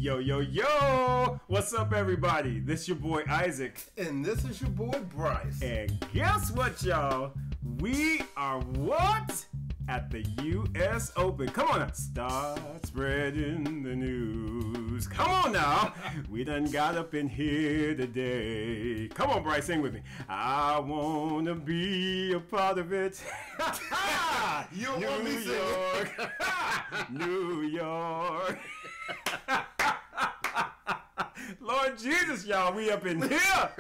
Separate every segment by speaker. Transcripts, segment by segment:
Speaker 1: Yo, yo, yo! What's up, everybody? This your boy Isaac.
Speaker 2: And this is your boy Bryce.
Speaker 1: And guess what, y'all? We are what? At the U.S. Open. Come on now. Start spreading the news. Come on now. We done got up in here today. Come on, Bryce, sing with me. I want to be a part of it.
Speaker 2: You don't want me
Speaker 1: York. New York. Lord Jesus, y'all, we up in here.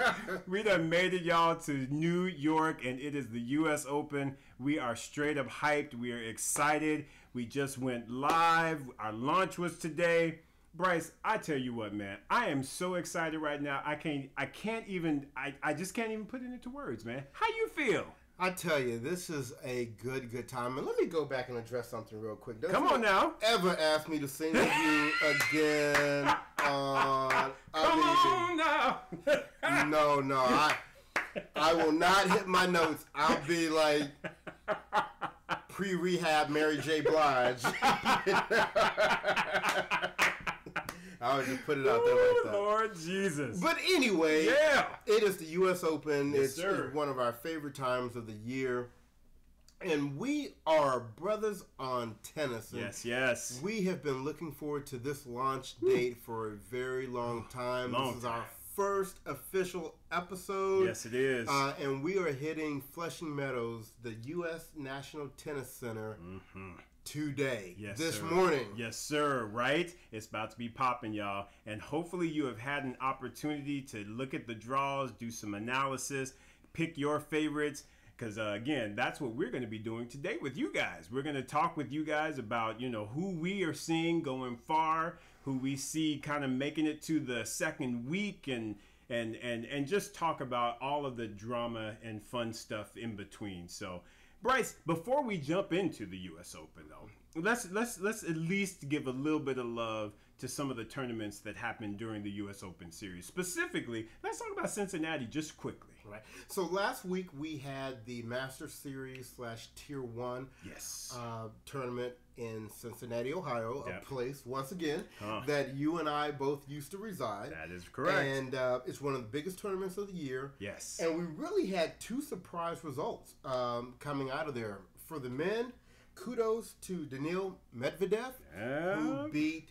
Speaker 1: We done made it, y'all, to New York, and it is the U.S. Open. We are straight up hyped. We are excited. We just went live. Our launch was today. Bryce, I tell you what, man, I am so excited right now. I just can't even put it into words, man. How you feel?
Speaker 2: I tell you, this is a good time. And let me go back and address something real quick.
Speaker 1: Come on now.
Speaker 2: Ever ask me to sing with you again on
Speaker 1: Come on now.
Speaker 2: No. I will not hit my notes. I'll be like pre-rehab Mary J. Blige. I would just put it out there like that.
Speaker 1: Lord Jesus.
Speaker 2: But anyway,
Speaker 1: yeah,
Speaker 2: it is the U.S. Open.
Speaker 1: Yes,
Speaker 2: it's one of our favorite times of the year. And we are brothers on tennis.
Speaker 1: Yes.
Speaker 2: We have been looking forward to this launch date for a very long time. This is our first official episode.
Speaker 1: Yes, it is.
Speaker 2: And we are hitting Flushing Meadows, the U.S. National Tennis Center, today. This morning.
Speaker 1: Yes, sir. Right? It's about to be popping, y'all. And hopefully you have had an opportunity to look at the draws, do some analysis, pick your favorites. Because, again, that's what we're going to be doing today with you guys. We're going to talk with you guys about, who we are seeing going far, who we see kind of making it to the second week, and just talk about all of the drama and fun stuff in between. So, Bryce, before we jump into the U.S. Open, though, let's at least give a little bit of love to some of the tournaments that happened during the U.S. Open series. Specifically, let's talk about Cincinnati just quickly.
Speaker 2: Right. So last week we had the Master Series / Tier 1 tournament in Cincinnati, Ohio, a place, once again, that you and I both used to reside.
Speaker 1: That is correct.
Speaker 2: And it's one of the biggest tournaments of the year.
Speaker 1: Yes.
Speaker 2: And we really had two surprise results coming out of there. For the men, kudos to Daniil Medvedev, who beat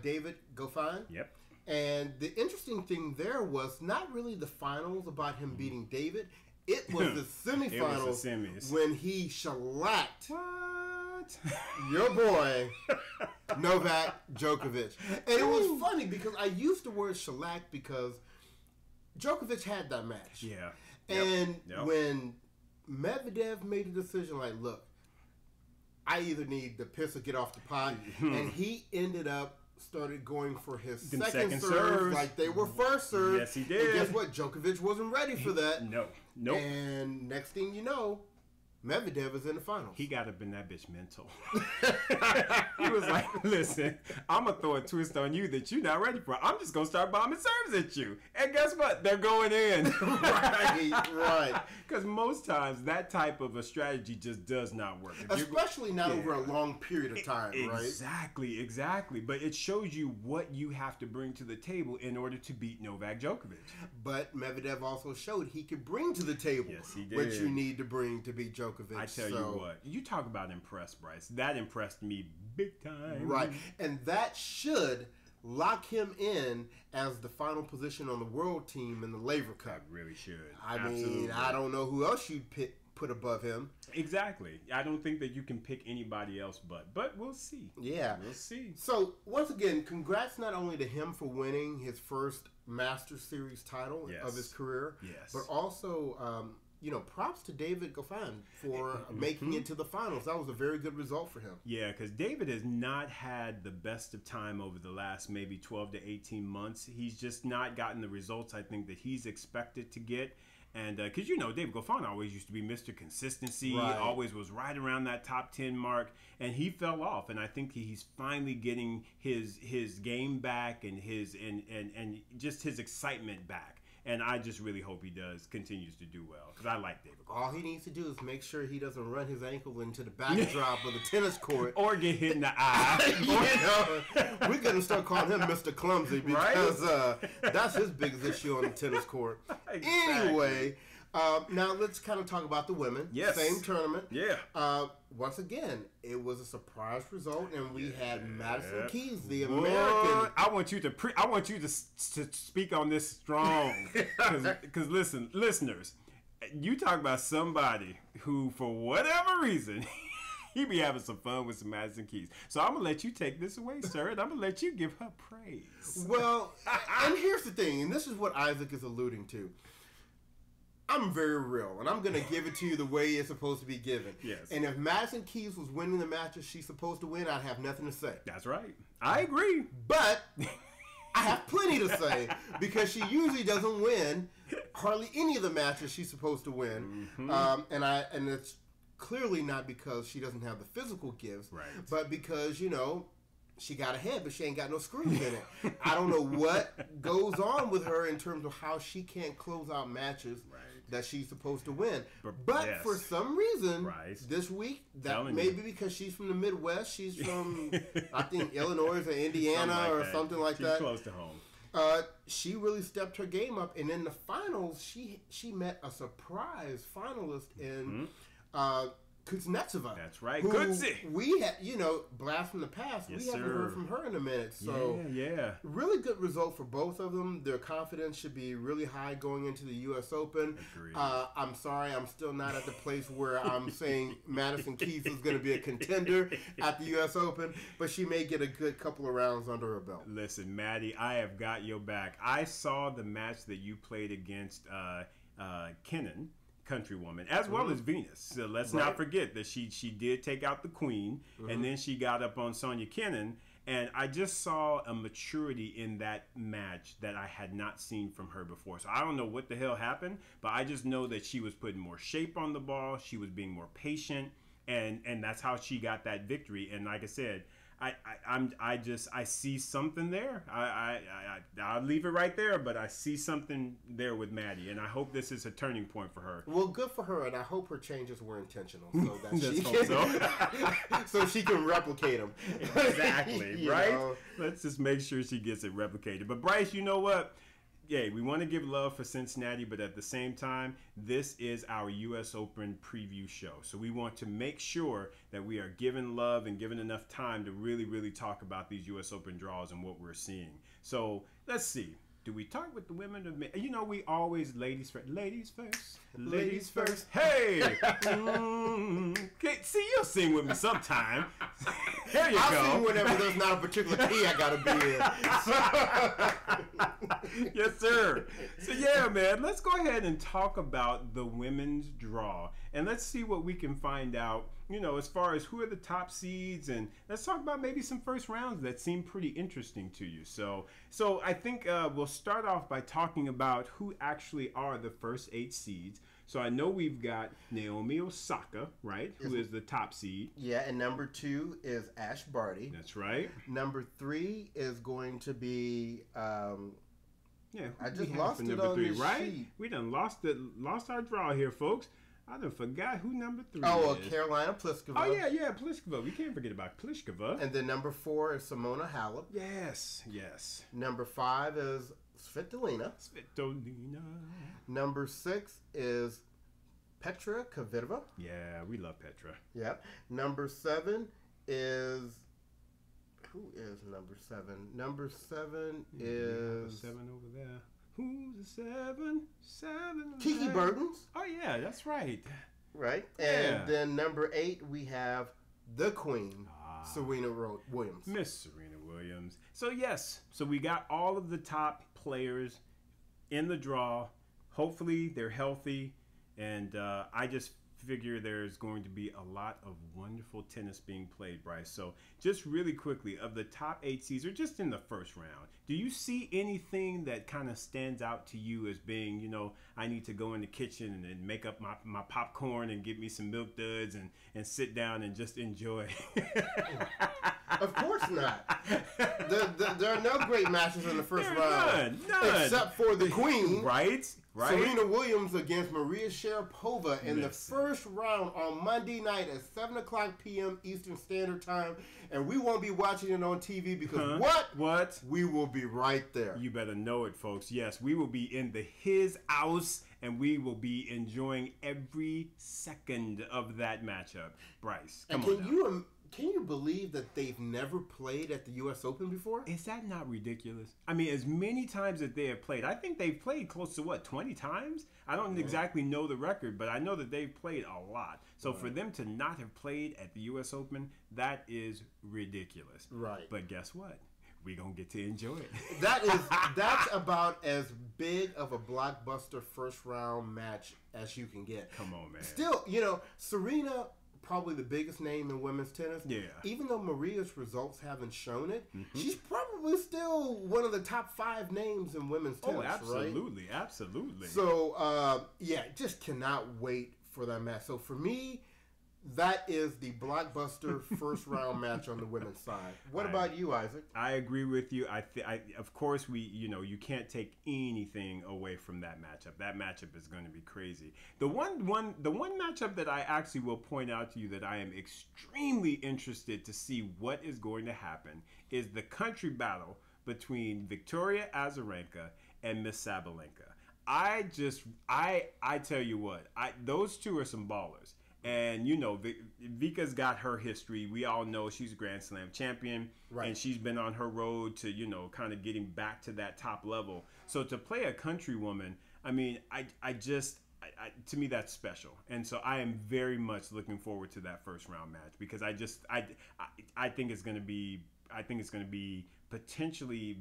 Speaker 2: David Goffin.
Speaker 1: Yep.
Speaker 2: And the interesting thing there was not really the finals about him beating David. It was the semifinals
Speaker 1: It was the semis.
Speaker 2: when he shellacked
Speaker 1: your
Speaker 2: boy, Novak Djokovic. And it was funny because I used the word shellac because Djokovic had that match.
Speaker 1: Yeah.
Speaker 2: And when Medvedev made a decision like, look, I either need to piss or get off the pot, and he ended up started going for his second serve like they were first serve.
Speaker 1: Yes, he did.
Speaker 2: And guess what? Djokovic wasn't ready for that.
Speaker 1: Nope.
Speaker 2: And next thing you know, Medvedev is in the finals.
Speaker 1: He got up in that bitch mental. He was like, listen, I'm going to throw a twist on you that you're not ready for. I'm just going to start bombing serves at you. And guess what? They're going in.
Speaker 2: Right.
Speaker 1: Because most times that type of a strategy just does not work.
Speaker 2: Especially not over a long period of time, right?
Speaker 1: Exactly. But it shows you what you have to bring to the table in order to beat Novak Djokovic.
Speaker 2: But Medvedev also showed he could bring to the table what you need to bring to beat Djokovic.
Speaker 1: I tell you what, you talk about impressed, Bryce. That impressed me big time.
Speaker 2: Right. And that should lock him in as the final position on the world team in the Laver Cup.
Speaker 1: That really should.
Speaker 2: I mean, I don't know who else you'd put above him.
Speaker 1: Exactly. I don't think that you can pick anybody else but we'll see.
Speaker 2: Yeah.
Speaker 1: We'll see.
Speaker 2: So, once again, congrats not only to him for winning his first Masters Series title of his career, but also props to David Goffin for making it to the finals. That was a very good result for him.
Speaker 1: Yeah, because David has not had the best of time over the last maybe 12 to 18 months. He's just not gotten the results, I think, that he's expected to get. And because, David Goffin always used to be Mr. Consistency, always was right around that top 10 mark, and he fell off. And I think he's finally getting his game back and his and just his excitement back. and I just really hope he continues to do well because I like David.
Speaker 2: All he needs to do is make sure he doesn't run his ankle into the backdrop of the tennis court
Speaker 1: or get hit in the eye.
Speaker 2: We're gonna start calling him Mr. Clumsy because that's his biggest issue on the tennis court. Exactly. Anyway. Now let's kind of talk about the women.
Speaker 1: Yes.
Speaker 2: Same tournament.
Speaker 1: Yeah.
Speaker 2: Once again, it was a surprise result, and we had Madison Keys, the American.
Speaker 1: I want you to speak on this strong, because listen, listeners, you talk about somebody who, for whatever reason, he be having some fun with some Madison Keys. So I'm gonna let you take this away, sir, and I'm gonna let you give her praise.
Speaker 2: Well, and here's the thing, and this is what Isaac is alluding to. I'm very real, and I'm going to give it to you the way it's supposed to be given.
Speaker 1: Yes.
Speaker 2: And if Madison Keys was winning the matches she's supposed to win, I'd have nothing to say.
Speaker 1: That's right. I agree.
Speaker 2: But I have plenty to say because she usually doesn't win hardly any of the matches she's supposed to win. Mm-hmm. And it's clearly not because she doesn't have the physical gifts,
Speaker 1: right,
Speaker 2: but because, she got a head, but she ain't got no screws in it. I don't know what goes on with her in terms of how she can't close out matches that she's supposed to win. But for some reason, this week, that maybe because she's from the Midwest, she's from, I think, Illinois or Indiana or something like that.
Speaker 1: She's close to home.
Speaker 2: She really stepped her game up, and in the finals, she met a surprise finalist in Kuznetsova.
Speaker 1: That's right.
Speaker 2: We had, blast from the past. Yes, we haven't heard from her in a minute. So, really good result for both of them. Their confidence should be really high going into the U.S. Open. I'm sorry, I'm still not at the place where I'm saying Madison Keys is going to be a contender at the U.S. Open, but she may get a good couple of rounds under her belt.
Speaker 1: Listen, Maddie, I have got your back. I saw the match that you played against Kenin, countrywoman, as well as Venus. So let's not forget that she did take out the queen, and then she got up on Sonia Kenin, and I just saw a maturity in that match that I had not seen from her before. So I don't know what the hell happened, but I just know that she was putting more shape on the ball, she was being more patient, and that's how she got that victory. And like I said, I see something there. I'll leave it right there, but I see something there with Maddie, and I hope this is a turning point for her.
Speaker 2: Well, good for her, and I hope her changes were intentional, so that so she can replicate them.
Speaker 1: Exactly, right? Let's just make sure she gets it replicated. But Bryce, you know what? Yeah, we want to give love for Cincinnati, but at the same time, this is our U.S. Open preview show. So we want to make sure that we are giving love and giving enough time to really, really talk about these U.S. Open draws and what we're seeing. So let's see. Do we talk with the women? We always ladies first. Ladies first. Ladies first. Hey! Okay, see, you'll sing with me sometime. There you go.
Speaker 2: I'll sing whenever there's not a particular key I got
Speaker 1: to be in. Yes, sir. So, yeah, man, let's go ahead and talk about the women's draw. And let's see what we can find out, as far as who are the top seeds. And let's talk about maybe some first rounds that seem pretty interesting to you. So I think we'll start off by talking about who actually are the first 8 seeds. So I know we've got Naomi Osaka, right, who is the top seed.
Speaker 2: Yeah, and number 2 is Ash Barty.
Speaker 1: That's right.
Speaker 2: Number 3 is going to be... I just
Speaker 1: lost it number on 3, right? Sheet. We done lost our draw here, folks. I done forgot who number 3 is.
Speaker 2: Carolina Pliskova.
Speaker 1: Oh, yeah, Pliskova. We can't forget about Pliskova.
Speaker 2: And then number 4 is Simona Halep.
Speaker 1: Yes.
Speaker 2: Number 5 is Svitolina. Number 6 is Petra Kvitova.
Speaker 1: Yeah, we love Petra.
Speaker 2: Yep. Number 7 is... Who is number 7? Number 7 is...
Speaker 1: 7 over there. Who's the 7? 7.
Speaker 2: Kiki Bertens.
Speaker 1: Oh, yeah, that's right.
Speaker 2: Right. And then number 8, we have the Queen, Serena Williams.
Speaker 1: Miss Serena Williams. So, yes. So, we got all of the top players in the draw. Hopefully, they're healthy. And I just figure there's going to be a lot of wonderful tennis being played, Bryce. So just really quickly, of the top 8 seeds, or just in the first round, do you see anything that kind of stands out to you as being, I need to go in the kitchen and make up my popcorn and get me some milk duds and sit down and just enjoy?
Speaker 2: Of course not. There are no great matches in the first round.
Speaker 1: None.
Speaker 2: Except for the Queen.
Speaker 1: Right.
Speaker 2: Serena Williams against Maria Sharapova in the first round on Monday night at 7 o'clock p.m. Eastern Standard Time. And we won't be watching it on TV because
Speaker 1: what?
Speaker 2: We will be right there.
Speaker 1: You better know it, folks. Yes, we will be in his house, and we will be enjoying every second of that matchup. Bryce, come on.
Speaker 2: Can you believe that they've never played at the U.S. Open before?
Speaker 1: Is that not ridiculous? I mean, as many times that they have played, I think they've played close to, 20 times? I don't exactly know the record, but I know that they've played a lot. So for them to not have played at the U.S. Open, that is ridiculous.
Speaker 2: Right.
Speaker 1: But guess what? We're going to get to enjoy it.
Speaker 2: That's about as big of a blockbuster first round match as you can get.
Speaker 1: Come on, man.
Speaker 2: Still, Serena, probably the biggest name in women's tennis.
Speaker 1: Yeah.
Speaker 2: Even though Maria's results haven't shown it, she's probably still one of the top 5 names in women's tennis,
Speaker 1: absolutely,
Speaker 2: right?
Speaker 1: Absolutely.
Speaker 2: So, just cannot wait for that match. So, for me, that is the blockbuster first round match on the women's side. What about you, Isaac?
Speaker 1: I agree with you. Of course, you can't take anything away from that matchup. That matchup is going to be crazy. The one matchup that I actually will point out to you that I am extremely interested to see what is going to happen is the country battle between Victoria Azarenka and Miss Sabalenka. I tell you what, those two are some ballers. And, Vika's got her history. We all know she's a Grand Slam champion. Right. And she's been on her road to, kind of getting back to that top level. So to play a country woman, I mean, to me, that's special. And so I am very much looking forward to that first round match because I think it's going to be potentially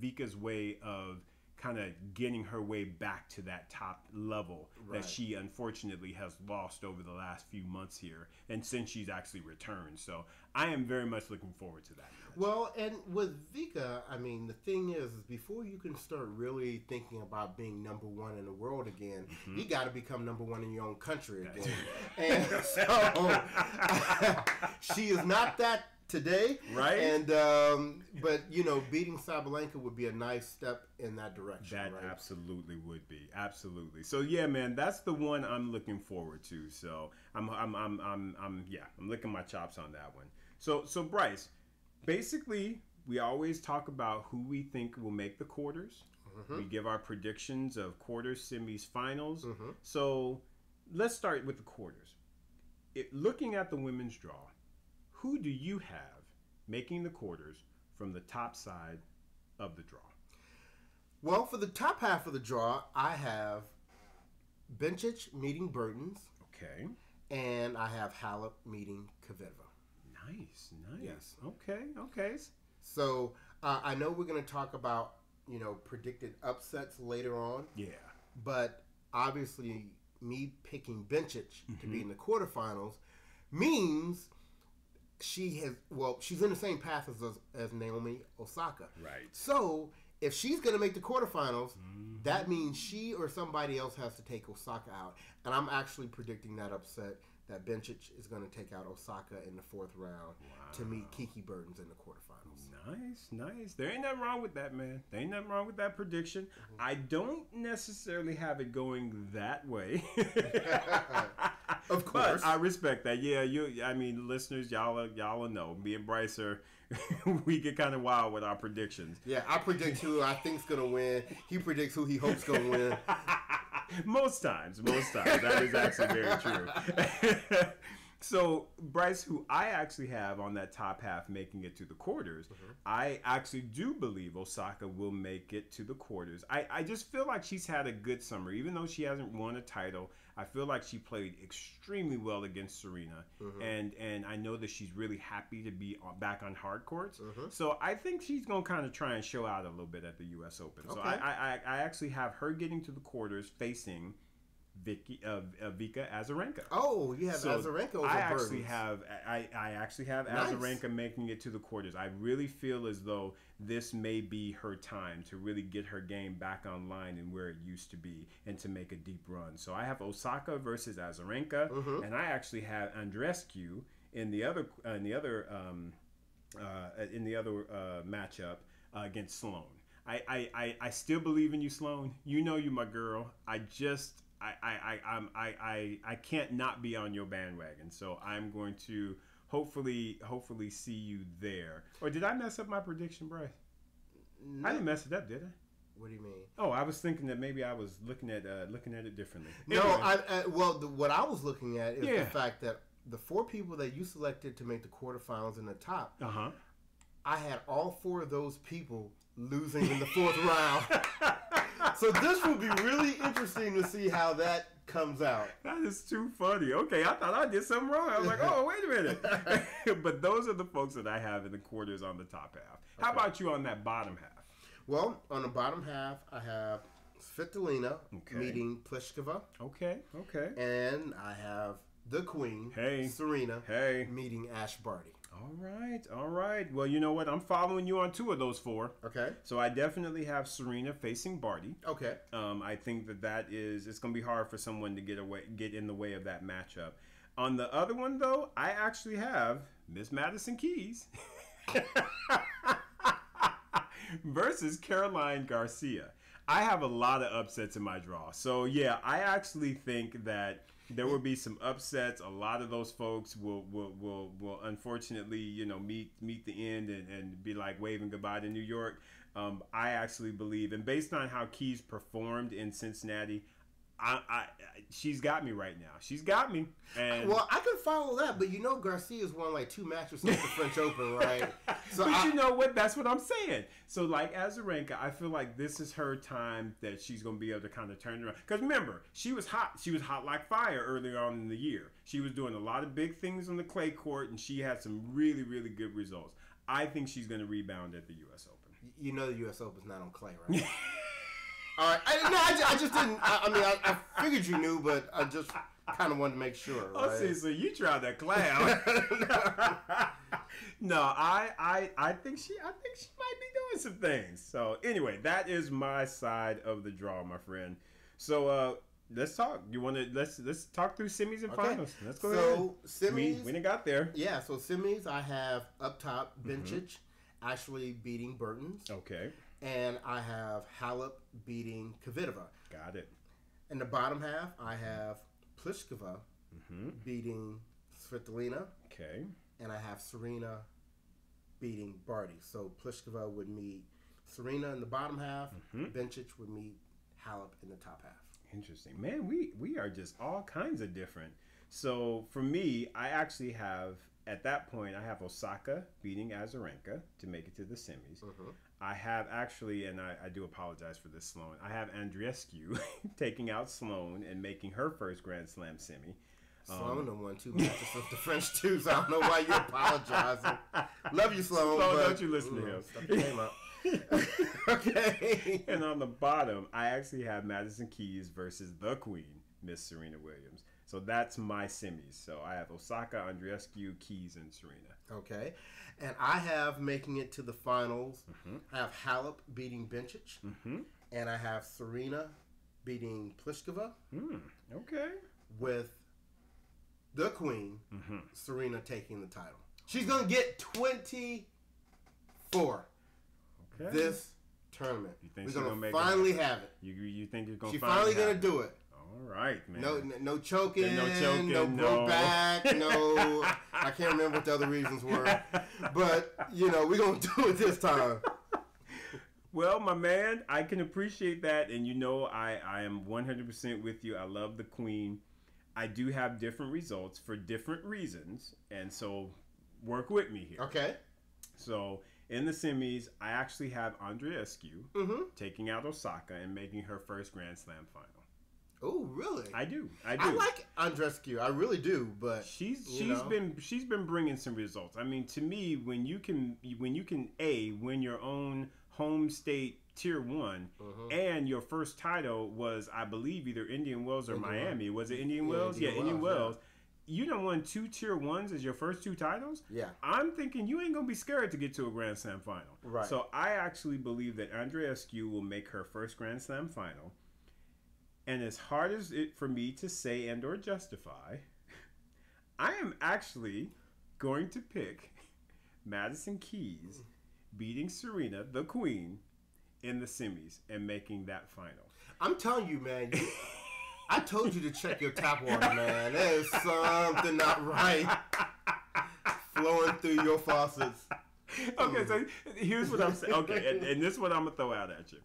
Speaker 1: Vika's way of kind of getting her way back to that top level that she unfortunately has lost over the last few months here and since she's actually returned. So I am very much looking forward to that match.
Speaker 2: Well, and with Vika, I mean, the thing is before you can start really thinking about being number one in the world again, you got to become number one in your own country again. And so she is not that today,
Speaker 1: right?
Speaker 2: And but beating Sabalenka would be a nice step in that direction.
Speaker 1: That absolutely would be, absolutely. So yeah, man, that's the one I'm looking forward to. So I'm licking my chops on that one. So Bryce, basically, we always talk about who we think will make the quarters. We give our predictions of quarters, semis, finals. So let's start with the quarters. Looking at the women's draw, who do you have making the quarters from the top side of the draw?
Speaker 2: Well, for the top half of the draw, I have Bencic meeting Bertens.
Speaker 1: Okay.
Speaker 2: And I have Halep meeting Kvitova.
Speaker 1: Nice.
Speaker 2: Yes.
Speaker 1: Okay.
Speaker 2: So I know we're going to talk about, predicted upsets later on.
Speaker 1: Yeah. But
Speaker 2: obviously, me picking Bencic to be in the quarterfinals means she's in the same path as Naomi Osaka.
Speaker 1: Right.
Speaker 2: So if she's going to make the quarterfinals, that means she or somebody else has to take Osaka out. And I'm actually predicting that upset that Bencic is going to take out Osaka in the 4th round to meet Kiki Bertens in the quarterfinals.
Speaker 1: Nice. There ain't nothing wrong with that, man. There ain't nothing wrong with that prediction. I don't necessarily have it going that way.
Speaker 2: Of course.
Speaker 1: But I respect that. Yeah, listeners, y'all know. Me and Bryce we get kind of wild with our predictions.
Speaker 2: Yeah, I predict who I think's going to win. He predicts who he hopes going to win.
Speaker 1: Most times. That is actually very true. So, Bryce, who I actually have on that top half making it to the quarters, I actually do believe Osaka will make it to the quarters. I just feel like she's had a good summer. Even though she hasn't won a title, I feel like she played extremely well against Serena. And I know that she's really happy to be back on hard courts. So I think she's going to kind of try and show out a little bit at the U.S. Open. Okay. So I actually have her getting to the quarters facing Vika Azarenka.
Speaker 2: Oh, you have Azarenka over Bertens.
Speaker 1: I actually have Azarenka making it to the quarters. I really feel as though this may be her time to really get her game back online and where it used to be and to make a deep run. So I have Osaka versus Azarenka, and I actually have Andreescu in the other matchup against Sloane. I still believe in you, Sloane. You know you my girl. I can't not be on your bandwagon. So I'm going to hopefully see you there. Or did I mess up my prediction, Bryce? No. I didn't mess it up, did I?
Speaker 2: What do you mean?
Speaker 1: Oh, I was thinking that maybe I was looking at it differently.
Speaker 2: No, what I was looking at is the fact that the 4 people that you selected to make the quarterfinals in the top, I had all 4 of those people losing in the 4th round. So this will be really interesting to see how that comes out.
Speaker 1: That is too funny. Okay, I thought I did something wrong. I was like, oh, wait a minute. But those are the folks that I have in the quarters on the top half. Okay. How about you on that bottom half?
Speaker 2: Well, on the bottom half, I have Svitolina meeting Pliskova.
Speaker 1: Okay.
Speaker 2: And I have the Queen, Serena, meeting Ash Barty.
Speaker 1: All right. Well, you know what? I'm following you on 2 of those 4.
Speaker 2: Okay.
Speaker 1: So I definitely have Serena facing Barty.
Speaker 2: Okay.
Speaker 1: I think it's going to be hard for someone to get in the way of that matchup. On the other one, though, I actually have Miss Madison Keys versus Caroline Garcia. I have a lot of upsets in my draw. So, yeah, I actually think that there will be some upsets. A lot of those folks will unfortunately, meet the end and be like waving goodbye to New York. I actually believe, and based on how Keys performed in Cincinnati, she's got me right now. She's got me. And
Speaker 2: well, I can follow that, but Garcia's won like 2 matches since the French Open, right?
Speaker 1: So but you know what? That's what I'm saying. So like Azarenka, I feel like this is her time that she's going to be able to kind of turn around. Because remember, she was hot. She was hot like fire earlier on in the year. She was doing a lot of big things on the clay court, and she had some really, really good results. I think she's going to rebound at the U.S. Open.
Speaker 2: You know the U.S. Open's not on clay, right? All right. I just didn't. I figured you knew, but I just kind of wanted to make sure. Right?
Speaker 1: Oh, see, so you tried that clown. No, I think she might be doing some things. So anyway, that is my side of the draw, my friend. So let's talk. You want to let's talk through semis and finals. Let's go ahead. So semis, we didn't got there.
Speaker 2: Yeah. So semis, I have up top Bencic actually beating Bertens.
Speaker 1: Okay.
Speaker 2: And I have Halep beating Kvitova.
Speaker 1: Got it.
Speaker 2: In the bottom half, I have Pliskova beating Svitolina.
Speaker 1: Okay.
Speaker 2: And I have Serena beating Barty. So Pliskova would meet Serena in the bottom half. Bencic would meet Halep in the top half.
Speaker 1: Interesting. Man, we are just all kinds of different. So for me, I actually have, at that point, I have Osaka beating Azarenka to make it to the semis. I have actually, and I do apologize for this, Sloane, I have Andreescu taking out Sloane and making her first Grand Slam semi.
Speaker 2: Sloane done won 2 matches with the French too, so I don't know why you're apologizing. Love you, Sloane.
Speaker 1: Sloane, don't you listen to him.
Speaker 2: Stop your name up. Okay.
Speaker 1: And on the bottom, I actually have Madison Keys versus the Queen, Miss Serena Williams. So that's my semis. So I have Osaka, Andreescu, Keys, and Serena.
Speaker 2: Okay. And I have making it to the finals. I have Halep beating Bencic. And I have Serena beating Pliskova.
Speaker 1: Okay.
Speaker 2: With the Queen, Serena taking the title. She's going to get 24 this tournament. We're going to finally have it.
Speaker 1: You think you're going to finally have it? She's
Speaker 2: finally going to do it.
Speaker 1: All right, man.
Speaker 2: No choking, no broke back, no. I can't remember what the other reasons were, but we're gonna do it this time.
Speaker 1: Well, my man, I can appreciate that, and I am 100% with you. I love the Queen. I do have different results for different reasons, and so work with me here.
Speaker 2: Okay.
Speaker 1: So in the semis, I actually have Andreescu taking out Osaka and making her first Grand Slam final.
Speaker 2: Oh, really?
Speaker 1: I do.
Speaker 2: I like Andreescu. I really do, but
Speaker 1: she's been bringing some results. I mean, to me, when you can win your own home state tier 1, and your first title was, I believe, either Indian Wells or Miami. Was it Indian Wells? Yeah, Indian Wells. Yeah. You done won 2 tier 1s as your first 2 titles.
Speaker 2: Yeah.
Speaker 1: I'm thinking you ain't gonna be scared to get to a Grand Slam final.
Speaker 2: Right.
Speaker 1: So I actually believe that Andreescu will make her first Grand Slam final. And as hard as it for me to say and or justify, I am actually going to pick Madison Keys beating Serena, the queen, in the semis and making that final.
Speaker 2: I'm telling you, man. I told you to check your tap water, man. There's something not right flowing through your faucets.
Speaker 1: Okay, so here's what I'm saying. Okay, and this is what I'm going to throw out at you.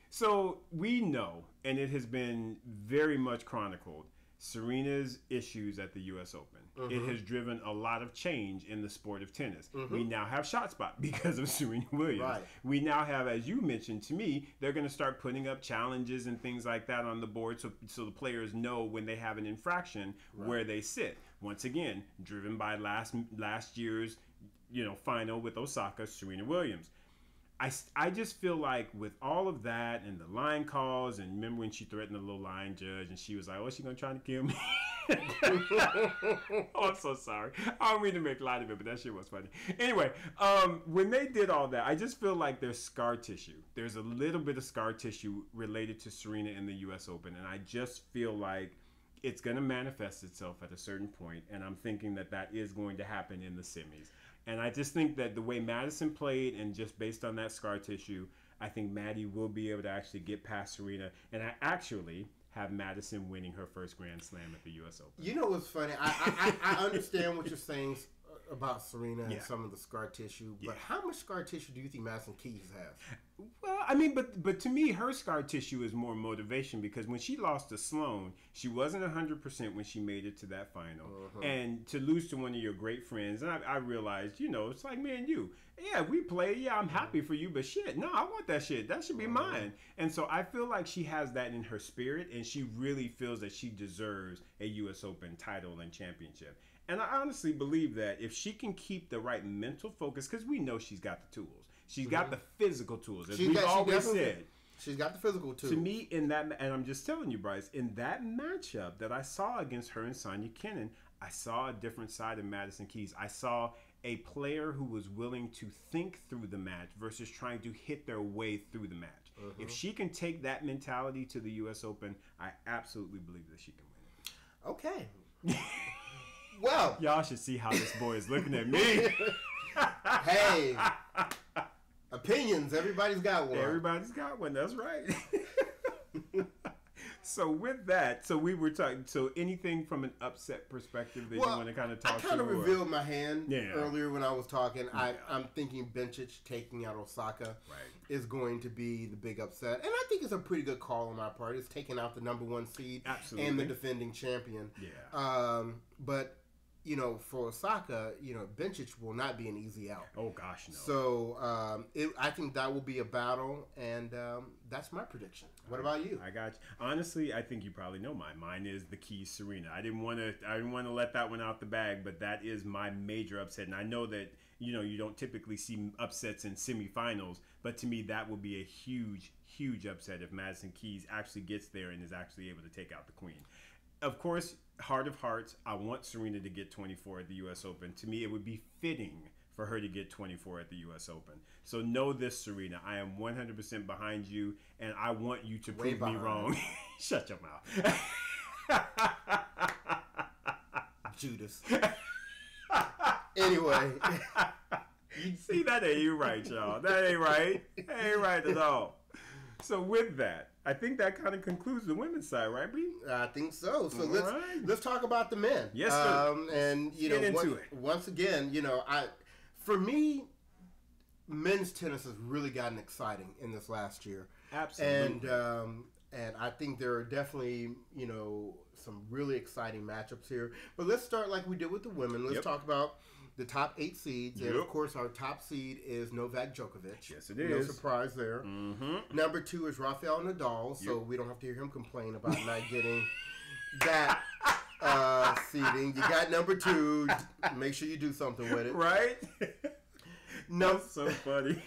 Speaker 1: So we know, and it has been very much chronicled, Serena's issues at the U.S. Open. It has driven a lot of change in the sport of tennis. We now have shot spot because of Serena Williams.
Speaker 2: Right.
Speaker 1: We now have, as you mentioned to me, they're going to start putting up challenges and things like that on the board so the players know when they have an infraction where they sit. Once again, driven by last year's final with Osaka, Serena Williams. I just feel like with all of that and the line calls, and remember when she threatened the little line judge and she was like, oh, is she going to try to kill me? Oh, I'm so sorry. I don't mean to make light of it, but that shit was funny. Anyway, when they did all that, I just feel like there's scar tissue. There's a little bit of scar tissue related to Serena in the U.S. Open, and I just feel like it's going to manifest itself at a certain point, and I'm thinking that is going to happen in the semis. And I just think that the way Madison played, and just based on that scar tissue, I think Maddie will be able to actually get past Serena. And I actually have Madison winning her first Grand Slam at the U.S. Open.
Speaker 2: You know what's funny? I understand what you're saying about Serena and some of the scar tissue, but how much scar tissue do you think Madison Keys has?
Speaker 1: Well, I mean, but to me, her scar tissue is more motivation, because when she lost to Sloane, she wasn't 100% when she made it to that final. And to lose to one of your great friends, and I realized, it's like me and you. Yeah, we play. Yeah, I'm happy for you, but shit, no, I want that shit. That should be mine. And so I feel like she has that in her spirit, and she really feels that she deserves a U.S. Open title and championship. And I honestly believe that if she can keep the right mental focus, because we know she's got the tools. She's got the physical tools, as we've always said.
Speaker 2: She's got the physical tools.
Speaker 1: To me, in that, and I'm just telling you, Bryce, in that matchup that I saw against her and Sonia Kennan, I saw a different side of Madison Keys. I saw a player who was willing to think through the match versus trying to hit their way through the match. If she can take that mentality to the U.S. Open, I absolutely believe that she can win it.
Speaker 2: Okay. Well,
Speaker 1: y'all should see how this boy is looking at me.
Speaker 2: Hey, opinions. Everybody's got one.
Speaker 1: Everybody's got one. That's right. So with that, we were talking. So anything from an upset perspective that you want to kind of talk to?
Speaker 2: I kind of revealed my hand earlier when I was talking. I'm thinking Bencic taking out Osaka is going to be the big upset, and I think it's a pretty good call on my part. It's taking out the number 1 seed and the defending champion.
Speaker 1: Yeah.
Speaker 2: But for Osaka, Bencic will not be an easy out.
Speaker 1: Oh, gosh, no.
Speaker 2: So I think that will be a battle, and that's my prediction. What about you?
Speaker 1: I got you. Honestly, I think you probably know mine. Mine is the Keys Serena. I didn't want to let that one out the bag, but that is my major upset. And I know that you don't typically see upsets in semifinals, but to me that would be a huge upset if Madison Keys actually gets there and is actually able to take out the queen. Of course, heart of hearts, I want Serena to get 24 at the U.S. Open. To me, it would be fitting for her to get 24 at the U.S. Open. So know this, Serena. I am 100% behind you, and I want you to prove me wrong. Shut your mouth.
Speaker 2: Judas. Anyway.
Speaker 1: See, that ain't right, y'all. That ain't right. That ain't right at all. So with that, I think that kind of concludes the women's side, right, B?
Speaker 2: I think so. So let's talk about the men.
Speaker 1: Yes, sir.
Speaker 2: And
Speaker 1: get into it.
Speaker 2: Once again, for me, men's tennis has really gotten exciting in this last year.
Speaker 1: Absolutely.
Speaker 2: And I think there are definitely some really exciting matchups here. But let's start like we did with the women. Let's talk about the top 8 seeds. And, of course, our top seed is Novak Djokovic.
Speaker 1: Yes, it is.
Speaker 2: No surprise there. Number 2 is Rafael Nadal, so we don't have to hear him complain about not getting that seeding. You got number 2. Make sure you do something with it.
Speaker 1: Right? That's so funny.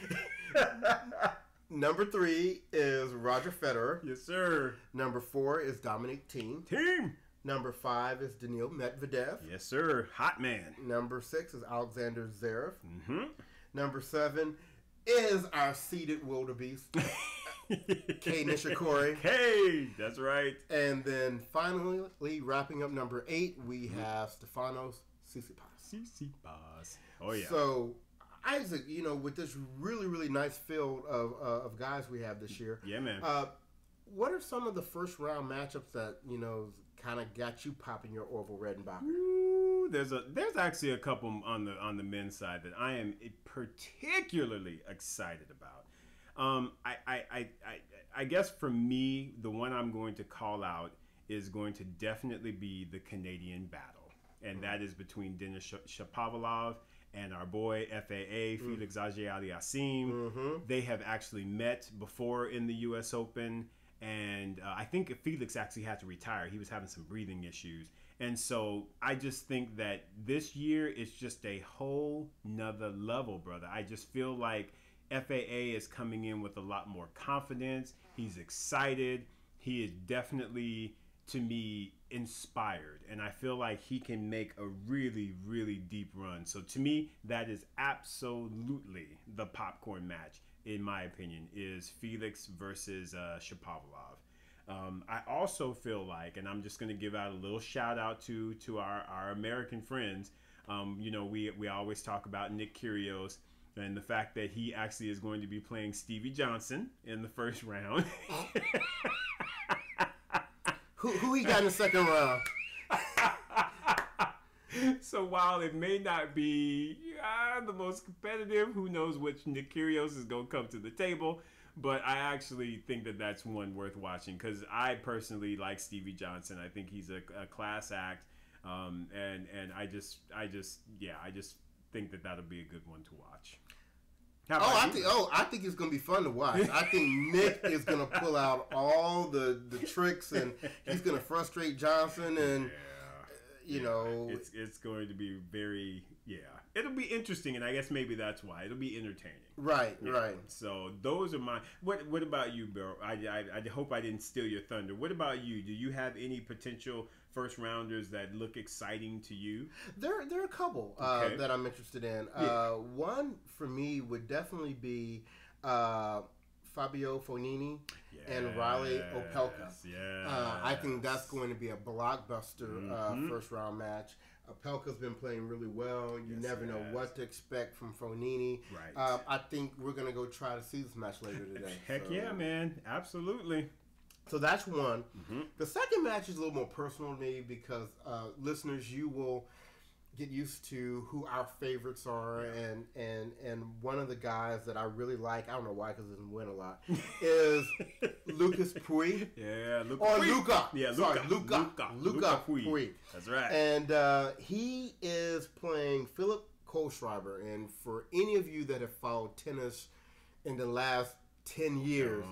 Speaker 2: Number 3 is Roger Federer.
Speaker 1: Yes, sir.
Speaker 2: Number 4 is Dominic Thiem. Number 5 is Daniil Medvedev.
Speaker 1: Yes, sir. Hot man.
Speaker 2: Number 6 is Alexander Zverev. Number 7 is our seeded wildebeest, Kei Nishikori.
Speaker 1: Hey, that's right.
Speaker 2: And then finally, wrapping up number 8, we have Stefanos
Speaker 1: Tsitsipas. Oh, yeah.
Speaker 2: So, Isaac, with this really, really nice field of guys we have this year.
Speaker 1: Yeah, man.
Speaker 2: What are some of the first round matchups that, kind of got you popping your Orville Redenbacher?
Speaker 1: Ooh, there's actually a couple on the men's side that I am particularly excited about. I guess for me, the one I'm going to call out is going to definitely be the Canadian battle, and that is between Denis Shapovalov and our boy FAA Felix Auger-Aliassime. They have actually met before in the U.S. Open, and I think Felix actually had to retire. He was having some breathing issues, and so I just think that this year is just a whole nother level, brother. I just feel like FAA is coming in with a lot more confidence. He's excited. He is definitely, to me, inspired, and I feel like he can make a really, really deep run. So to me, that is absolutely the popcorn match, in my opinion, is Felix versus Shapovalov. I also feel like, and I'm just going to give out a little shout out to our American friends. We always talk about Nick Kyrgios and the fact that he actually is going to be playing Stevie Johnson in the first round.
Speaker 2: Who he got in the second round?
Speaker 1: So while it may not be the most competitive, who knows which Nick Kyrgios is going to come to the table, but I actually think that that's one worth watching because I personally like Stevie Johnson. I think he's a class act, and I just think that that'll be a good one to watch.
Speaker 2: I think it's gonna be fun to watch. I think Nick is gonna pull out all the tricks, and he's gonna frustrate Johnson, and
Speaker 1: it's going to be very it'll be interesting, and I guess maybe that's why it'll be entertaining.
Speaker 2: Right.
Speaker 1: So those are my. What about you, Bill? I hope I didn't steal your thunder. What about you? Do you have any potential first rounders that look exciting to you?
Speaker 2: There are a couple that I'm interested in. One for me would definitely be Fabio Fognini and Riley Opelka. I think that's going to be a blockbuster first round match. Opelka's been playing really well. You never know what to expect from Fognini.
Speaker 1: Right.
Speaker 2: I think we're going to go try to see this match later today.
Speaker 1: Heck yeah, man. Absolutely.
Speaker 2: So that's one. The second match is a little more personal to me because listeners, you will get used to who our favorites are, and one of the guys that I really like, I don't know why because he doesn't win a lot, is Lucas Pouille. Luca. Luca Pouille.
Speaker 1: That's right.
Speaker 2: And he is playing Philip Kohlschreiber, and for any of you that have followed tennis in the last 10 years,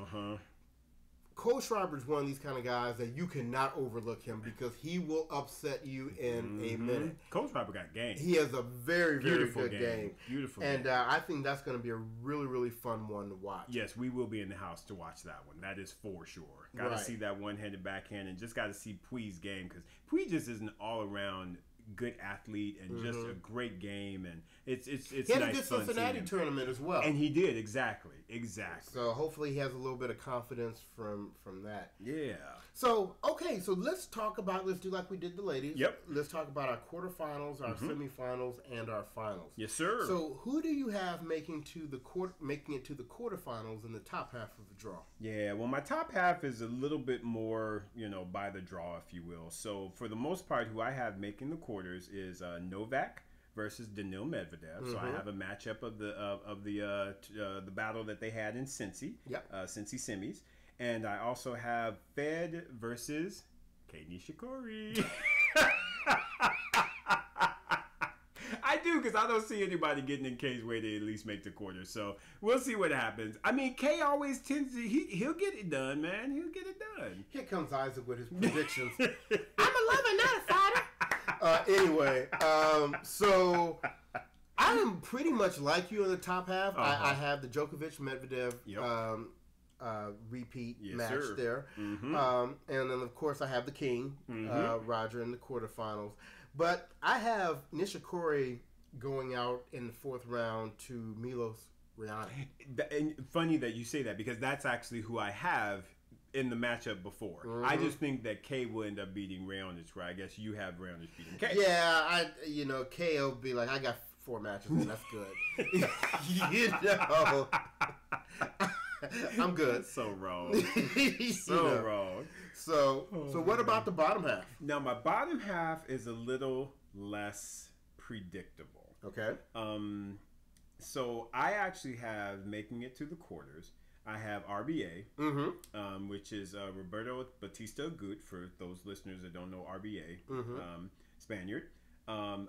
Speaker 2: Kohlschreiber is one of these kind of guys that you cannot overlook him because he will upset you in a minute.
Speaker 1: Kohlschreiber got game.
Speaker 2: He has a very, very good game.
Speaker 1: Beautiful
Speaker 2: and
Speaker 1: game.
Speaker 2: I think that's going to be a really, really fun one to watch.
Speaker 1: Yes, we will be in the house to watch that one. That is for sure. Got to see that one-handed backhand, and just got to see Pouille's game because Pouille just is an all-around good athlete and just a great game, and it's
Speaker 2: he had a good Cincinnati tournament as well,
Speaker 1: and he did exactly.
Speaker 2: So hopefully he has a little bit of confidence from that.
Speaker 1: Yeah.
Speaker 2: So so let's do like we did the ladies.
Speaker 1: Yep.
Speaker 2: Let's talk about our quarterfinals, our semifinals, and our finals.
Speaker 1: Yes, sir.
Speaker 2: So who do you have making it to the quarterfinals in the top half of the draw?
Speaker 1: Yeah. Well, my top half is a little bit more, by the draw, if you will. So for the most part, who I have making the quarters is Novak versus Daniil Medvedev. So I have a matchup of the battle that they had in Cincy, Cincy semis, and I also have Fed versus Kei Nishikori. I do, because I don't see anybody getting in Kei's way to at least make the quarters. So we'll see what happens. I mean, Kei always tends to he'll get it done, man. He'll get it done.
Speaker 2: Here comes Isaac with his predictions. I'm a lover, not a fighter. Anyway, so I am pretty much like you in the top half. I have the Djokovic-Medvedev repeat match there. And then, of course, I have the King, Roger, in the quarterfinals. But I have Nishikori going out in the fourth round to Milos Raonic.
Speaker 1: And funny that you say that because that's actually who I have in the matchup before. Mm-hmm. I just think that Kay will end up beating Raonic, right? I guess you have Raonic beating Kay.
Speaker 2: Yeah, Kay will be like, I got 4 matches and that's good. I'm good.
Speaker 1: That's so wrong. So wrong.
Speaker 2: So what about the bottom half?
Speaker 1: Now, my bottom half is a little less predictable.
Speaker 2: Okay.
Speaker 1: So I actually have making it to the quarters. I have RBA, which is Roberto Batista Agut, for those listeners that don't know RBA, Spaniard,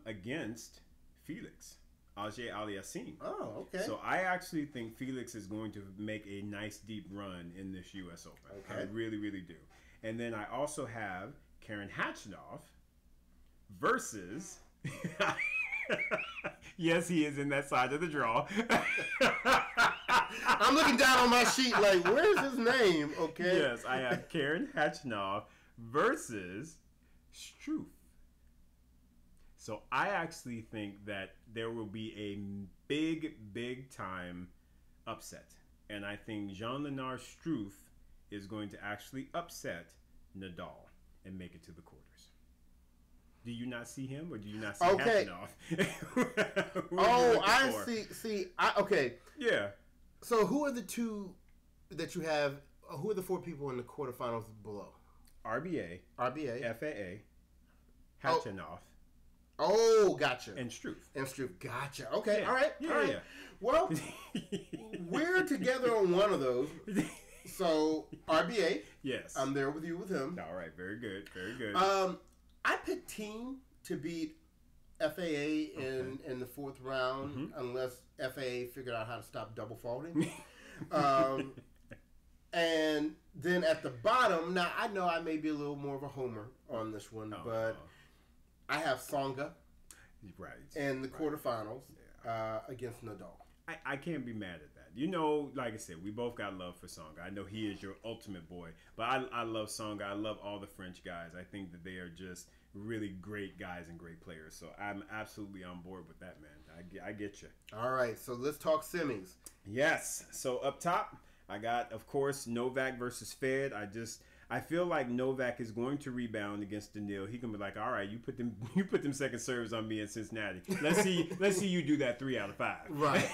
Speaker 1: against Felix Auger-Aliassime.
Speaker 2: Oh, okay.
Speaker 1: So I actually think Felix is going to make a nice deep run in this U.S. Open. Okay. I really, really do. And then I also have Karen Khachanov versus... Yes, he is in that side of the draw.
Speaker 2: I'm looking down on my sheet like, where's his name? Okay.
Speaker 1: Yes, I have Karen Khachanov versus Struff. So I actually think that there will be a big time upset. And I think Jean-Léonard Struff is going to actually upset Nadal and make it to the quarters. Do you not see him, or do you not see Khachanov?
Speaker 2: I see. Okay.
Speaker 1: Yeah.
Speaker 2: So who are the 2 that you have? Who are the 4 people in the quarterfinals below?
Speaker 1: RBA, FAA, Khachanov.
Speaker 2: Oh, gotcha.
Speaker 1: And Struff.
Speaker 2: Gotcha. Okay.
Speaker 1: Yeah.
Speaker 2: All right.
Speaker 1: Yeah.
Speaker 2: Well, we're together on one of those. So RBA.
Speaker 1: Yes.
Speaker 2: I'm there with you with him.
Speaker 1: All right. Very good. Very good.
Speaker 2: I picked Team to beat FAA in the 4th round, unless FAA figured out how to stop double faulting. And then at the bottom, now I know I may be a little more of a homer on this one, but I have Tsonga in the quarterfinals against Nadal.
Speaker 1: I can't be mad at that. Like I said, we both got love for Tsonga. I know he is your ultimate boy, but I love Tsonga. I love all the French guys. I think that they are just really great guys and great players. So I'm absolutely on board with that, man. I get you.
Speaker 2: All right, so let's talk semis.
Speaker 1: Yes. So up top, I got, of course, Novak versus Fed. I feel like Novak is going to rebound against Daniil. He can be like, all right, you put them second serves on me in Cincinnati. Let's see you do that 3 out of 5.
Speaker 2: Right.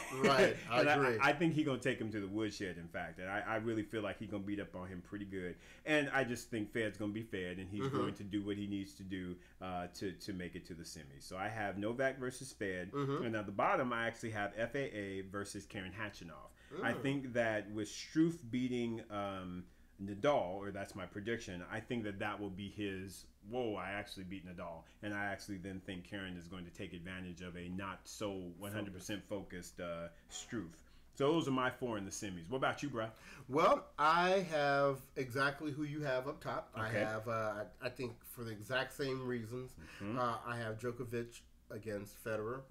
Speaker 2: I agree.
Speaker 1: I think he's gonna take him to the woodshed. In fact, and I really feel like he's gonna beat up on him pretty good. And I just think Fed's gonna be Fed, and he's going to do what he needs to do to make it to the semis. So I have Novak versus Fed, and at the bottom I actually have FAA versus Karen Khachanov. I think that with Struff beating Nadal, or that's my prediction, I think that will be his, I actually beat Nadal. And I actually then think Karen is going to take advantage of a not so 100% focused Struff. So those are my 4 in the semis. What about you, bro?
Speaker 2: Well, I have exactly who you have up top.
Speaker 1: Okay.
Speaker 2: I have, I think for the exact same reasons, I have Djokovic against Federer.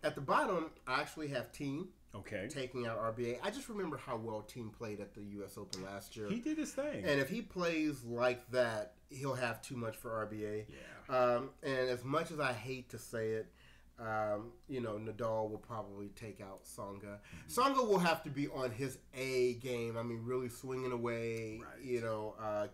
Speaker 2: At the bottom, I actually have Team.
Speaker 1: Okay.
Speaker 2: Taking out RBA. I just remember how well Team played at the U.S. Open last year.
Speaker 1: He did his thing.
Speaker 2: And if he plays like that, he'll have too much for RBA.
Speaker 1: Yeah.
Speaker 2: And as much as I hate to say it, Nadal will probably take out Tsonga. Tsonga will have to be on his A game. I mean, really swinging away,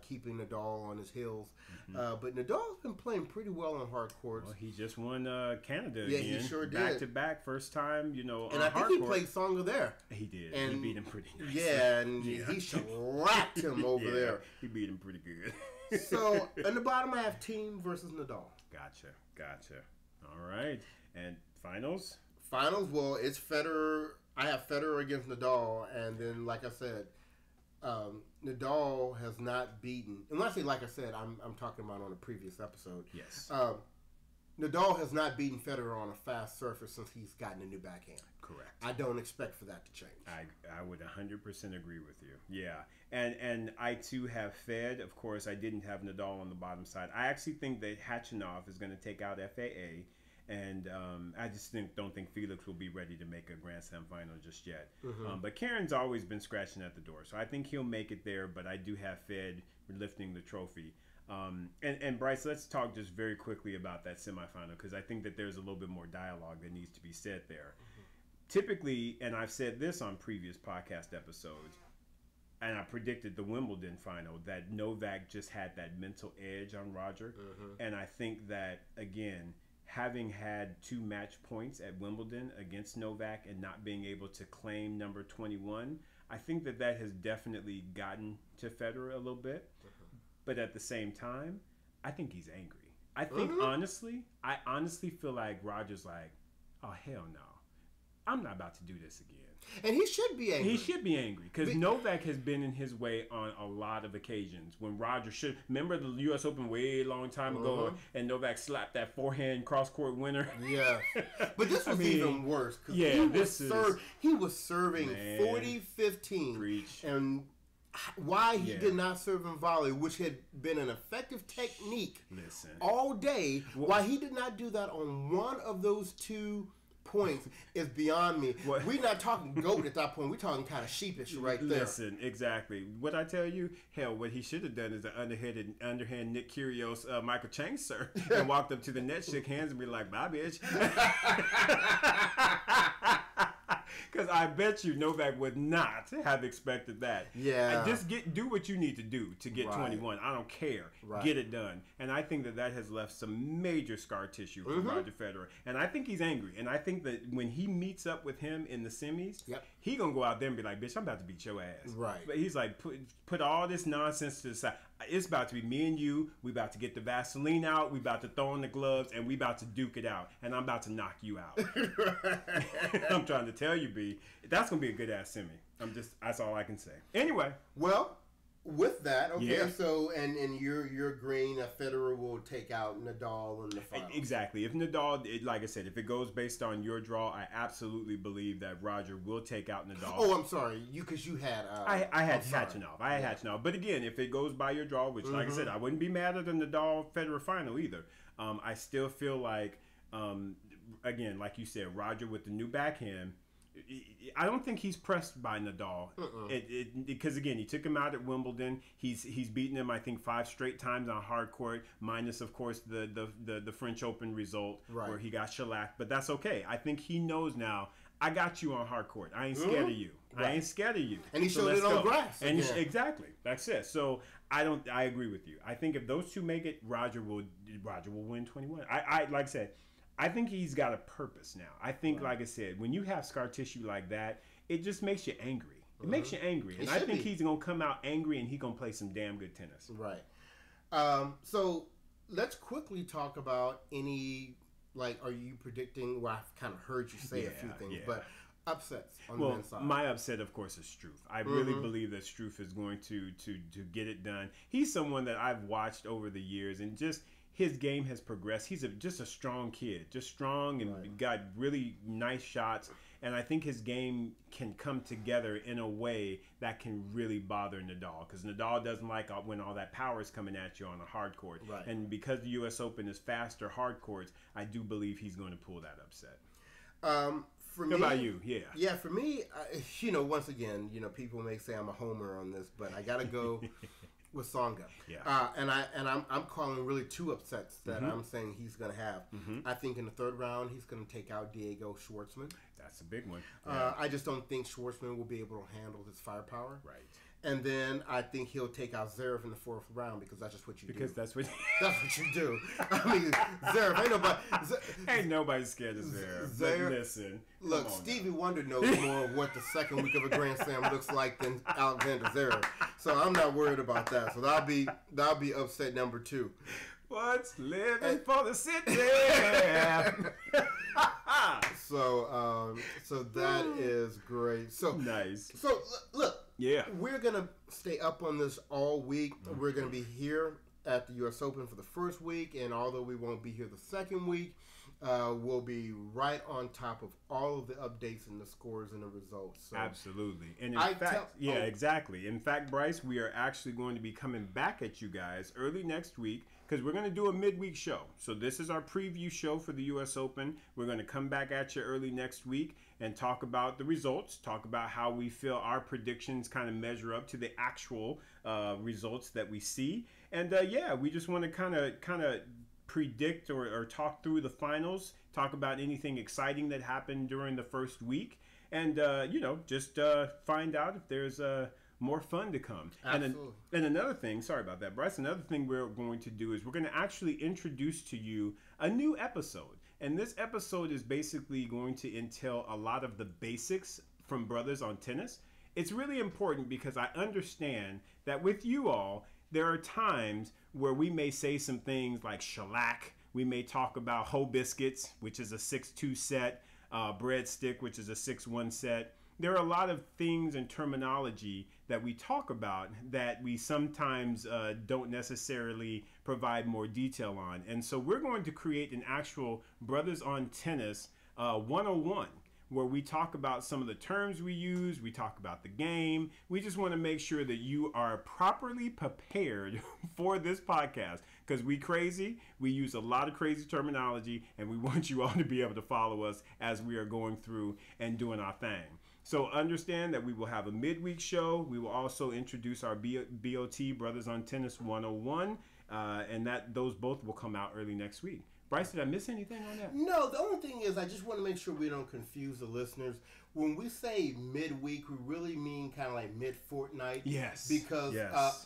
Speaker 2: keeping Nadal on his heels. But Nadal's been playing pretty well on hard courts.
Speaker 1: Well, he just won Canada
Speaker 2: again.
Speaker 1: Yeah,
Speaker 2: he sure did.
Speaker 1: Back to back, first time,
Speaker 2: And I think he played Tsonga there.
Speaker 1: He did.
Speaker 2: And
Speaker 1: he beat him pretty nice.
Speaker 2: Yeah, and he shellacked him over there.
Speaker 1: He beat him pretty good.
Speaker 2: So, in the bottom, I have Team versus Nadal.
Speaker 1: Gotcha. All right. And finals?
Speaker 2: Finals, well, it's Federer. I have Federer against Nadal, and then, like I said, Nadal has not beaten. And when I say like I said, I'm talking about on a previous episode.
Speaker 1: Yes.
Speaker 2: Nadal has not beaten Federer on a fast surface since he's gotten a new backhand.
Speaker 1: Correct.
Speaker 2: I don't expect for that to change.
Speaker 1: I would 100% agree with you. Yeah. And I too have Fed. Of course, I didn't have Nadal on the bottom side. I actually think that Khachanov is going to take out FAA. And I just don't think Felix will be ready to make a Grand Slam final just yet. But Karen's always been scratching at the door. So I think he'll make it there. But I do have Fed lifting the trophy. And Bryce, let's talk just very quickly about that semifinal, because I think that there's a little bit more dialogue that needs to be said there. Typically, and I've said this on previous podcast episodes, and I predicted the Wimbledon final, that Novak just had that mental edge on Roger. And I think that, again, having had 2 match points at Wimbledon against Novak and not being able to claim number 21, I think that that has definitely gotten to Federer a little bit. But at the same time, I think he's angry. I think, I honestly feel like Roger's like, oh, hell no. I'm not about to do this again.
Speaker 2: And he should be angry.
Speaker 1: He should be angry because Novak has been in his way on a lot of occasions when Roger should. Remember the U.S. Open way long time ago, and Novak slapped that forehand cross-court winner?
Speaker 2: Yeah. But this was even worse.
Speaker 1: Yeah,
Speaker 2: he was serving 40-15.
Speaker 1: Preach.
Speaker 2: And why he did not serve in volley, which had been an effective technique all day, why he did not do that on one of those 2 points is beyond me. We're not talking GOAT at that point. We're talking kind of sheepish right there.
Speaker 1: Listen, exactly. What I tell you, hell, what he should have done is an underhand Nick Kyrgios, Michael Chang, sir, and walked up to the net, shook hands, and be like, bye, bitch. Because I bet you Novak would not have expected that.
Speaker 2: Yeah.
Speaker 1: Just do what you need to do to get 21. I don't care. Get it done. And I think that that has left some major scar tissue for Roger Federer. And I think he's angry. And I think that when he meets up with him in the semis, he going to go out there and be like, bitch, I'm about to beat your ass.
Speaker 2: Right.
Speaker 1: But he's like, put all this nonsense to the side. It's about to be me and you. We about to get the Vaseline out. We about to throw on the gloves, and we about to duke it out. And I'm about to knock you out. I'm trying to tell you, B. That's gonna be a good ass semi. That's all I can say. Anyway,
Speaker 2: well, with that, so and you're agreeing that Federer will take out Nadal in the final.
Speaker 1: Exactly. If Nadal, like I said, if it goes based on your draw, I absolutely believe that Roger will take out Nadal.
Speaker 2: Oh, I'm sorry, because you had
Speaker 1: I had Khachanov. I had Khachanov. But again, if it goes by your draw, which like I said, I wouldn't be mad at the Nadal Federer final either. I still feel like, again, like you said, Roger with the new backhand. I don't think he's pressed by Nadal because again he took him out at Wimbledon. He's beaten him I think 5 straight times on hard court, minus of course the French Open result where he got shellacked. But that's okay. I think he knows now. I got you on hard court. I ain't scared of you. I ain't scared of you.
Speaker 2: And he showed it on grass.
Speaker 1: And exactly, that's it. So I agree with you. I think if those 2 make it, Roger will win 21. I like I said. I think he's got a purpose now. I think, like I said, when you have scar tissue like that, it just makes you angry. It makes you angry. And I think he's going to come out angry and he's going to play some damn good tennis.
Speaker 2: Right. So let's quickly talk about any, are you predicting, I've kind of heard you say a few things, but upsets on the men's side.
Speaker 1: My upset, of course, is Struff. I really believe that Struff is going to get it done. He's someone that I've watched over the years and just – his game has progressed. He's just a strong kid, just strong and got really nice shots. And I think his game can come together in a way that can really bother Nadal because Nadal doesn't like when all that power is coming at you on a hard court.
Speaker 2: Right.
Speaker 1: And because the U.S. Open is faster hard courts, I do believe he's going to pull that upset.
Speaker 2: For me,
Speaker 1: how about you? Yeah.
Speaker 2: Yeah, for me, once again, people may say I'm a homer on this, but I got to go with Tsonga.
Speaker 1: Yeah.
Speaker 2: And I'm calling really 2 upsets that I'm saying he's going to have. I think in the 3rd round he's going to take out Diego Schwartzman.
Speaker 1: That's a big one.
Speaker 2: I just don't think Schwartzman will be able to handle his firepower.
Speaker 1: Right.
Speaker 2: And then I think he'll take out Zverev in the 4th round because that's just what you do.
Speaker 1: Because that's what
Speaker 2: you do. I mean, Zverev
Speaker 1: ain't nobody scared of Zverev. Listen,
Speaker 2: look, Stevie Wonder knows more of what the second week of a Grand Slam looks like than Alexander Zverev. So I'm not worried about that. So that'll be upset number 2.
Speaker 1: What's living for the city?
Speaker 2: So that is great. So
Speaker 1: nice.
Speaker 2: So look.
Speaker 1: Yeah.
Speaker 2: We're going to stay up on this all week. We're going to be here at the U.S. Open for the first week, and although we won't be here the second week, we'll be right on top of all of the updates and the scores and the results. So
Speaker 1: absolutely. And in fact, exactly. In fact, Bryce, we are actually going to be coming back at you guys early next week because we're going to do a midweek show. So this is our preview show for the U.S. Open. We're going to come back at you early next week and talk about the results, talk about how we feel our predictions kind of measure up to the actual results that we see. And we just want to kind of predict or talk through the finals, talk about anything exciting that happened during the first week, and just find out if there's more fun to come.
Speaker 2: Absolutely.
Speaker 1: And another thing, sorry about that, Bryce, another thing we're going to do is we're going to actually introduce to you a new episode. And this episode is basically going to entail a lot of the basics from Brothers on Tennis. It's really important because I understand that with you all, there are times where we may say some things like shellac. We may talk about hoe biscuits, which is a 6-2 set, breadstick, which is a 6-1 set. There are a lot of things and terminology that we talk about that we sometimes don't necessarily provide more detail on. And so we're going to create an actual Brothers on Tennis 101, where we talk about some of the terms we use, we talk about the game. We just want to make sure that you are properly prepared for this podcast, because we crazy, we use a lot of crazy terminology, and we want you all to be able to follow us as we are going through and doing our thing. So understand that we will have a midweek show. We will also introduce our BOT, Brothers on Tennis 101, and those both will come out early next week. Bryce, did I miss anything on that?
Speaker 2: No, the only thing is I just want to make sure we don't confuse the listeners. When we say midweek, we really mean kind of like mid-fortnight.
Speaker 1: Yes.
Speaker 2: Because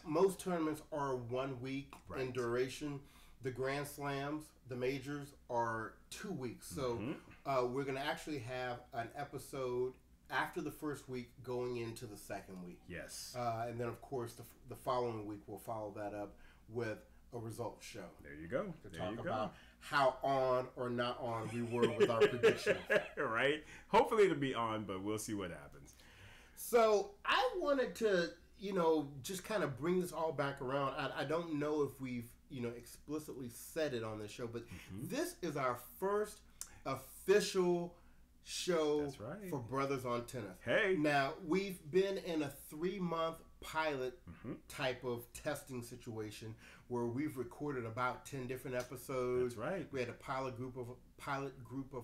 Speaker 2: most tournaments are 1 week in duration. The Grand Slams, the majors, are 2 weeks. So we're going to actually have an episode after the first week going into the second week.
Speaker 1: Yes.
Speaker 2: And then, of course, the following week we'll follow that up with a results show.
Speaker 1: There you go.
Speaker 2: To talk about how on or not on we were with our predictions.
Speaker 1: Right? Hopefully it'll be on, but we'll see what happens.
Speaker 2: So I wanted to, just kind of bring this all back around. I don't know if we've, explicitly said it on this show, but this is our first official show for Brothers on Tennis.
Speaker 1: Hey.
Speaker 2: Now, we've been in a 3-month pilot type of testing situation where we've recorded about 10 different episodes.
Speaker 1: That's right.
Speaker 2: We had a pilot group of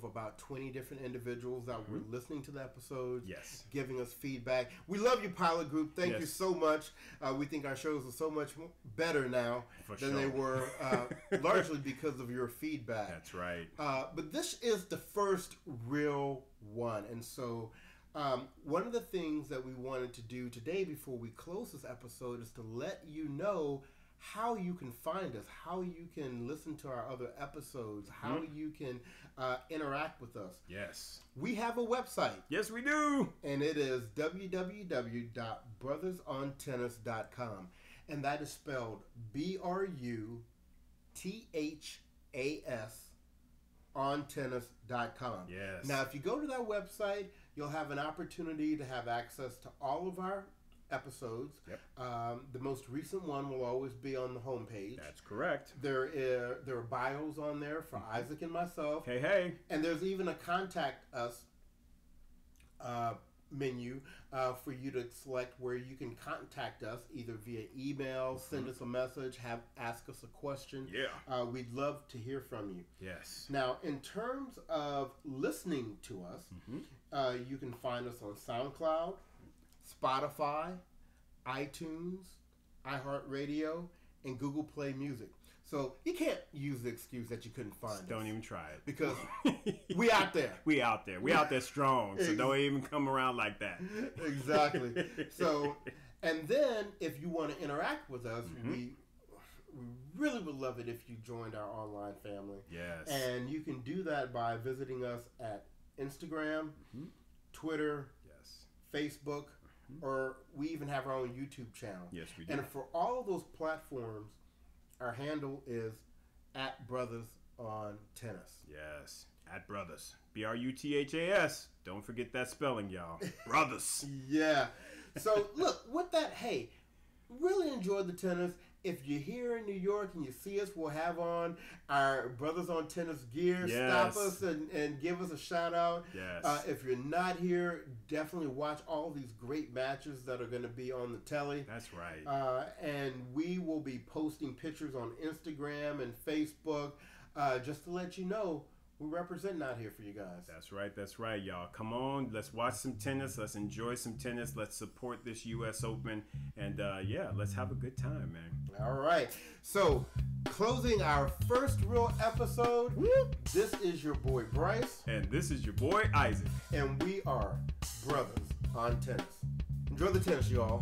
Speaker 2: about 20 different individuals that were listening to the episodes, giving us feedback. We love you, pilot group. Thank you so much. We think our shows are so much better now than they were, largely because of your feedback.
Speaker 1: That's right.
Speaker 2: But this is the first real one, and so one of the things that we wanted to do today before we close this episode is to let you know how you can find us, how you can listen to our other episodes, how you can interact with us.
Speaker 1: Yes.
Speaker 2: We have a website.
Speaker 1: Yes, we do.
Speaker 2: And it is www.brothersontennis.com. And that is spelled BRUTHAS on tennis.com.
Speaker 1: Yes.
Speaker 2: Now, if you go to that website, you'll have an opportunity to have access to all of our episodes.
Speaker 1: Yep.
Speaker 2: The most recent one will always be on the homepage.
Speaker 1: That's correct.
Speaker 2: There are bios on there for Isaac and myself.
Speaker 1: Hey.
Speaker 2: And there's even a contact us menu for you to select where you can contact us either via email, send us a message, ask us a question.
Speaker 1: Yeah.
Speaker 2: We'd love to hear from you.
Speaker 1: Yes.
Speaker 2: Now, in terms of listening to us, you can find us on SoundCloud, Spotify, iTunes, iHeartRadio, and Google Play Music. So you can't use the excuse that you couldn't find us.
Speaker 1: Don't even try it.
Speaker 2: Because we out there.
Speaker 1: We out there. We out there strong. So don't even come around like that.
Speaker 2: Exactly. So, and then if you want to interact with us, we really would love it if you joined our online family.
Speaker 1: Yes.
Speaker 2: And you can do that by visiting us at Instagram, Twitter, Facebook, or we even have our own YouTube channel.
Speaker 1: Yes, we do.
Speaker 2: And for all of those platforms, our handle is @BrothersOnTennis.
Speaker 1: Yes, @Brothers. BRUTHAS. Don't forget that spelling, y'all. Brothers.
Speaker 2: Yeah. So, look, with that, hey, really enjoy the tennis. If you're here in New York and you see us, we'll have on our Brothers on Tennis gear.
Speaker 1: Yes.
Speaker 2: Stop us and give us a shout out.
Speaker 1: Yes.
Speaker 2: If you're not here, definitely watch all these great matches that are going to be on the telly.
Speaker 1: That's right.
Speaker 2: And we will be posting pictures on Instagram and Facebook just to let you know we represent out here for you guys.
Speaker 1: That's right, y'all. Come on, let's watch some tennis. Let's enjoy some tennis. Let's support this U.S. Open. And, let's have a good time, man.
Speaker 2: All right. So, closing our first real episode, this is your boy Bryce.
Speaker 1: And this is your boy Isaac.
Speaker 2: And we are Brothers on Tennis. Enjoy the tennis, y'all.